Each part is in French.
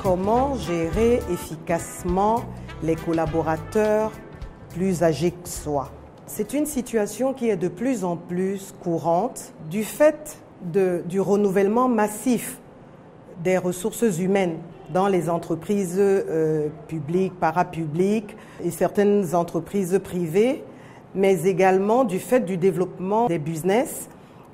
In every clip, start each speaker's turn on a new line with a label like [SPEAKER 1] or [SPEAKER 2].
[SPEAKER 1] Comment gérer efficacement les collaborateurs plus âgés que soi? C'est une situation qui est de plus en plus courante du fait du renouvellement massif des ressources humaines dans les entreprises publiques, parapubliques et certaines entreprises privées, mais également du fait du développement des business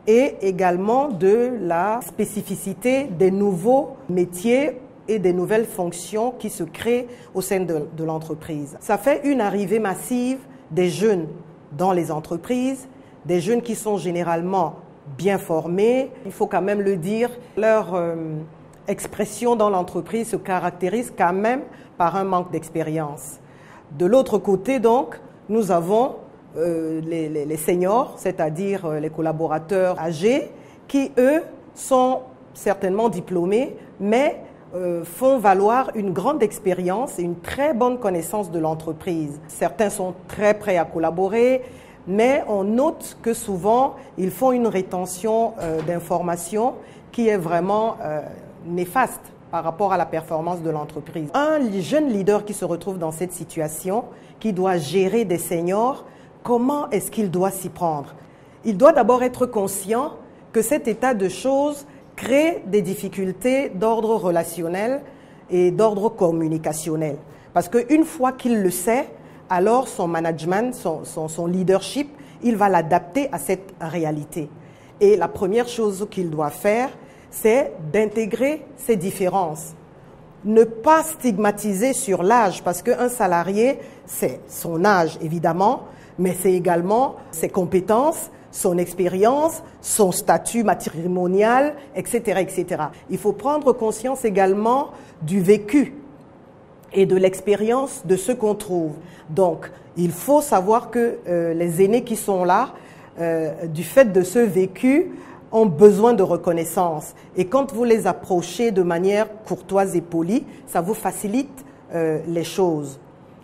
[SPEAKER 1] et également de la spécificité des nouveaux métiers et des nouvelles fonctions qui se créent au sein de l'entreprise. Ça fait une arrivée massive des jeunes dans les entreprises, des jeunes qui sont généralement bien formés. Il faut quand même le dire, leur expression dans l'entreprise se caractérise quand même par un manque d'expérience. De l'autre côté, donc, nous avons les seniors, c'est-à-dire les collaborateurs âgés, qui, eux, sont certainement diplômés, mais font valoir une grande expérience et une très bonne connaissance de l'entreprise. Certains sont très prêts à collaborer, mais on note que souvent, ils font une rétention d'informations qui est vraiment néfaste par rapport à la performance de l'entreprise. Un jeune leader qui se retrouve dans cette situation, qui doit gérer des seniors, comment est-ce qu'il doit s'y prendre? Il doit d'abord être conscient que cet état de choses crée des difficultés d'ordre relationnel et d'ordre communicationnel. Parce qu'une fois qu'il le sait, alors son management, son leadership, il va l'adapter à cette réalité. Et la première chose qu'il doit faire, c'est d'intégrer ces différences. Ne pas stigmatiser sur l'âge, parce qu'un salarié, c'est son âge évidemment, mais c'est également ses compétences, son expérience, son statut matrimonial, etc., etc. Il faut prendre conscience également du vécu et de l'expérience de ce qu'on trouve. Donc, il faut savoir que les aînés qui sont là, du fait de ce vécu, ont besoin de reconnaissance. Et quand vous les approchez de manière courtoise et polie, ça vous facilite les choses.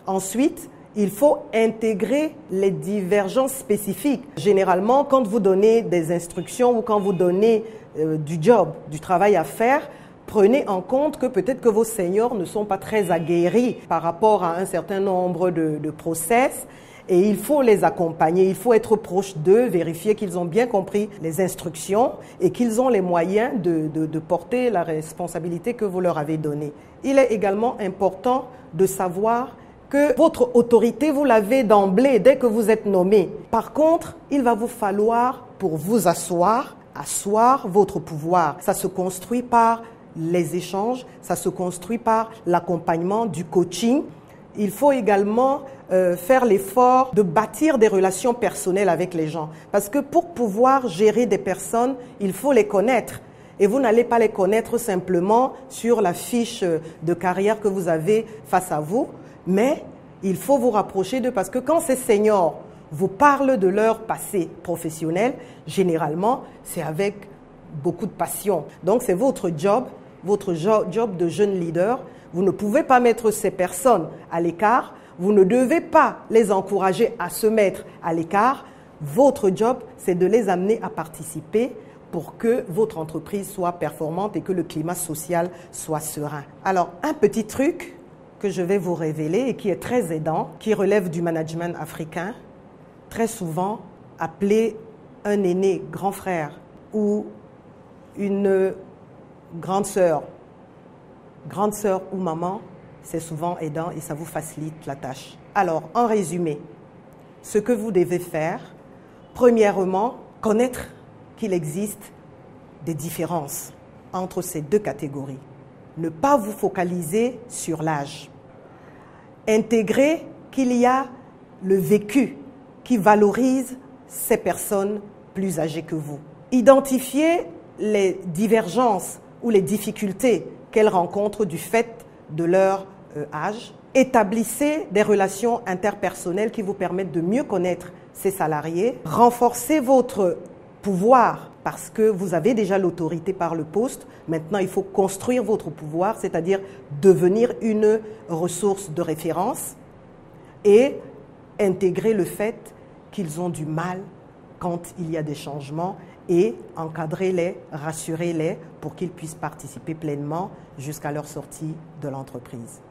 [SPEAKER 1] Ensuite, il faut intégrer les divergences spécifiques. Généralement, quand vous donnez des instructions ou quand vous donnez du travail à faire, prenez en compte que peut-être que vos seniors ne sont pas très aguerris par rapport à un certain nombre de process et il faut les accompagner, il faut être proche d'eux, vérifier qu'ils ont bien compris les instructions et qu'ils ont les moyens de porter la responsabilité que vous leur avez donnée. Il est également important de savoir que votre autorité, vous l'avez d'emblée dès que vous êtes nommé. Par contre, il va vous falloir, pour vous asseoir votre pouvoir. Ça se construit par les échanges, ça se construit par l'accompagnement, du coaching. Il faut également faire l'effort de bâtir des relations personnelles avec les gens. Parce que pour pouvoir gérer des personnes, il faut les connaître. Et vous n'allez pas les connaître simplement sur la fiche de carrière que vous avez face à vous. Mais il faut vous rapprocher d'eux parce que quand ces seniors vous parlent de leur passé professionnel, généralement, c'est avec beaucoup de passion. Donc, c'est votre job de jeune leader. Vous ne pouvez pas mettre ces personnes à l'écart. Vous ne devez pas les encourager à se mettre à l'écart. Votre job, c'est de les amener à participer pour que votre entreprise soit performante et que le climat social soit serein. Alors, un petit truc que je vais vous révéler et qui est très aidant, qui relève du management africain, très souvent appelé un aîné grand frère ou une grande sœur ou maman, c'est souvent aidant et ça vous facilite la tâche. Alors, en résumé, ce que vous devez faire, premièrement, connaître qu'il existe des différences entre ces deux catégories. Ne pas vous focaliser sur l'âge. Intégrer qu'il y a le vécu qui valorise ces personnes plus âgées que vous. Identifier les divergences ou les difficultés qu'elles rencontrent du fait de leur âge. Établissez des relations interpersonnelles qui vous permettent de mieux connaître ces salariés. Renforcez votre pouvoir parce que vous avez déjà l'autorité par le poste. Maintenant, il faut construire votre pouvoir, c'est-à-dire devenir une ressource de référence et intégrer le fait qu'ils ont du mal quand il y a des changements et encadrer-les, rassurer-les pour qu'ils puissent participer pleinement jusqu'à leur sortie de l'entreprise.